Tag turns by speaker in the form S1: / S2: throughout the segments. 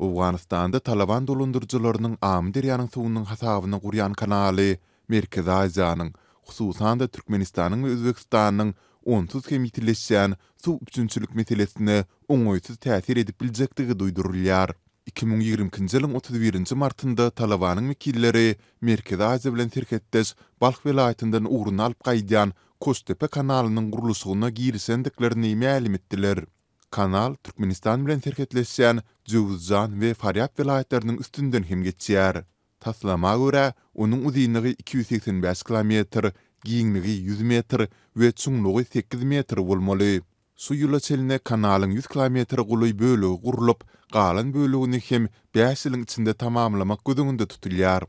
S1: Awganistanda Taliban dolandırıcılarının Amderiyanın suwunyň hasabyna gurýan kanaly Merkezi Aziýanyň, hususan da Türkmenistanyň we Özbekistanyň onsuz hem ýitileşýän suw üçinçilik meselesine oňoýsuz täsir edip biljekdigi duýdurulýar. 2020-nji ýylyň 31-nji martynda Talibanyň wekilleri Merkezi Aziýa bilen terhetdeş Balх welaýatyndan ugruna alyp gaýdýan Koçtepe kanalynyň gurulşygyna girişendiklerini ma'lum etdiler. Kanal Türkmenistan bilen terhetleşýän Jowuzjan we Faryab welaýatlarynyň üstünden hem geçýär. Taslama görä, onuň uzynlygy 285 kilometr, giňligi 100 metr we çuňlugy 8 metr bolmaly. Su ýylaçeline kanalyň 100 kilometr guly bölegi gurulup, galan bölegini hem 5 ýylyň içinde tamamlamak gözüňde tutulýar.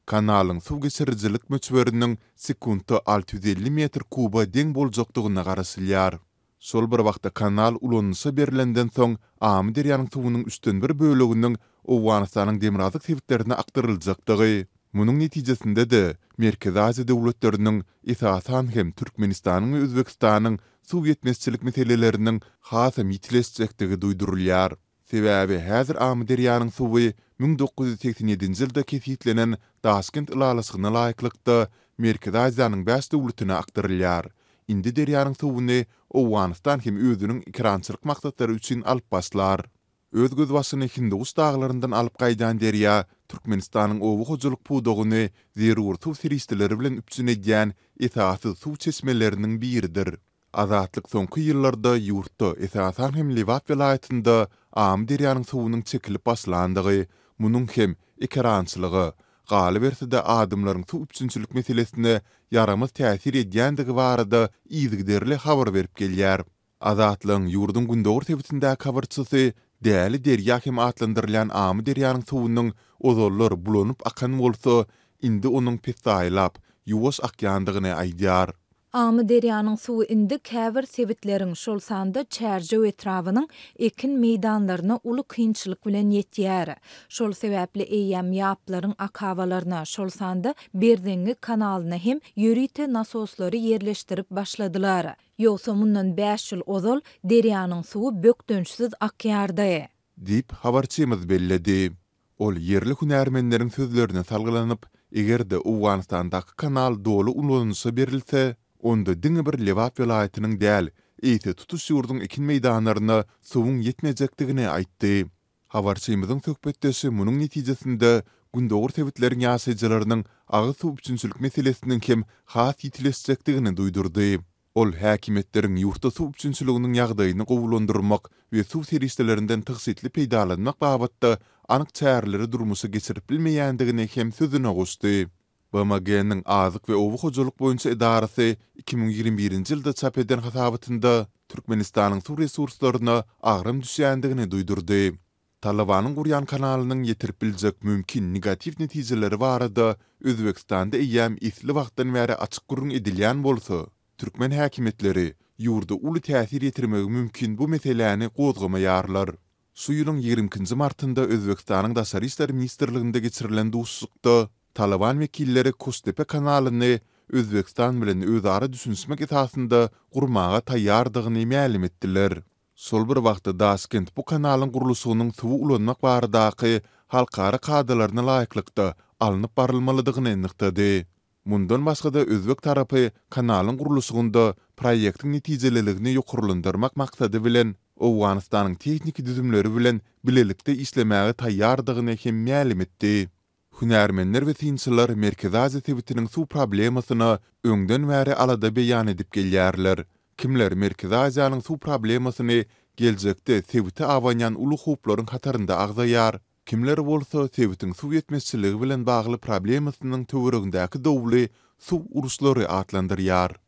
S1: Kanalyň suw geçirjilik möçberiniň sekundda 650 metr kuba deň boljakdygyna garaşylýar. Şol bir wagtda kanal ulanışa berilenden soň Amderiýanyň suwunyň üstün bir böleginiň Awganistanyň demirazyk sebitlerine aktaryljakdygy. Munyň netijesinde de Merkezi Aziýa döwletleriniň esasan hem Türkmenistanyň we Özbekistanyň suw ýetmezçilik meseleleriniň hasam ýitileşjekdigi duýdurulýar. Sebäbi häzir Amderiýanyň suwy 1987-nji ýylda kefitlenen Daşkent ylalasygyna laýyklykda Merkezi Aziýanyň 5 döwletine aktarylýar. Indi derýanyň suwuny Awganistan hem özüniň ikramçylyk maksatlary üçin alyp başlar. Öz göz başyny Hindus daglaryndan alyp gaýdan derýa Türkmenistanyň owu hojuluk pudugyny zerur suw seristileri bilen üpsün edýän esassy suw çeşmeleriniň biridir. Azatlyk soňky ýyllarda ýurtda esasan hem Livat welaýatynda Amderiýanyň suwunyň çekilip başlandygy, munyň hem ikramçylygy galy berse-de adamlaryň suw üçinçilik meselesine yaramaz täsir edýändigi barada ýygyderli habar berip gelýär. Azatlyň ýurdun gündogur sebitinde habarçysy däli derýa hem atlandyrylýan Amderiýanyň suwunyň ozollar bulanyp akan bolsa, indi onuň pesaýlap, ýuwaş akýandygyny aýdýar.
S2: Amderiýanyň suwy indi käbir sebitleriň şol sanda çärjew etrawynyň ekin meýdanlaryna uly kynçylyk bilen ýetýär. Şol sebäpli eýýäm ýaplaryň akawalaryna şol sanda Berdengi kanalyna hem ýörite nasoslary ýerleşdirip başladylar. Ýogsa mundan 5 ýyl ozal derýanyň suwy bökdönçsiz akýardy,
S1: diýip habarçymyz belledi. Ol yerli hünärmenleriň sözlerine salgylanyp, egerde Awganistandaky kanal dolu ulanışa berilse, onda diňe bir Livat welaýatynyň däl, eýse tutuş ýurdun ekin meýdanlaryna suwuň ýetmejekdigini aýtdy. Habarçymyzyň söhbetdeşi munyň netijesinde gündogur sebitleriň ýaşaýjylarynyň agy suw üçinçilik meselesiniň hem has ýitileşjekdigini duýdurdy. Ol häkimetleriň ýurtda suw üçinçiliginiň ýagdaýyny gowulandyrmak we suw seristelerinden tygsitli peýdalanmak babatda anyk çäreleri durmuşa geçirip bilmeýändigini hem sözüne goşdy. BMG-niň azyk we owu hojuluk boýunça idarasy 2021-nji ýylda çap eden hasabatynda Türkmenistanyň suw resurslaryna agram düşýändigini duýdurdy. Talibanyň gurýan kanalynyň ýetirip biljek mümkin negativ netijeleri barada Özbekistanda eýýäm isli wagtdan bäri açyk gurrun edilýän bolsa, Türkmen häkimetleri ýurda uly täsir ýetirmegi mümkin bu meseleni gozgamaýarlar. Şu ýylyň 20-nji martynda Özbekistanyň Daşary işleri ministrliginde geçirilen duşlukda Taliban wekilleri Koçtepe kanalyny Özbekistan bilen özara düşünmek esasında gurmaga taýýardygyny ma'lum etdiler. Şol bir wagtda Daşkent bu kanalyň gurulşynyň suwy ulanmak baradaky halkara kadalaryna laýyklykda alınıp barylmalydygyny nyktady. Mundan başga-da Özbek tarapy kanalyň gurulşygynda proýektiň netijelerligini ýokurlandyrmak maksady bilen Awganistanyň teknik düzümleri bilen bilelikde işlemäge taýýardygyny hem ma'lum etdi. Hünärmenler we synçylar Merkezi Aziýa sebitiniň suw problemasyna öňden bäri alada beýan edip gelýärler. Kimler Merkezi Aziýanyň suw problemasyny geljekde sebiti awanýan uly huplaryň hatarynda agzaýar. Kimler bolsa sebitiň suw ýetmezçiligi bilen bagly problemasynyň töweregindäki dowly suw uruşlary atlandyrýar.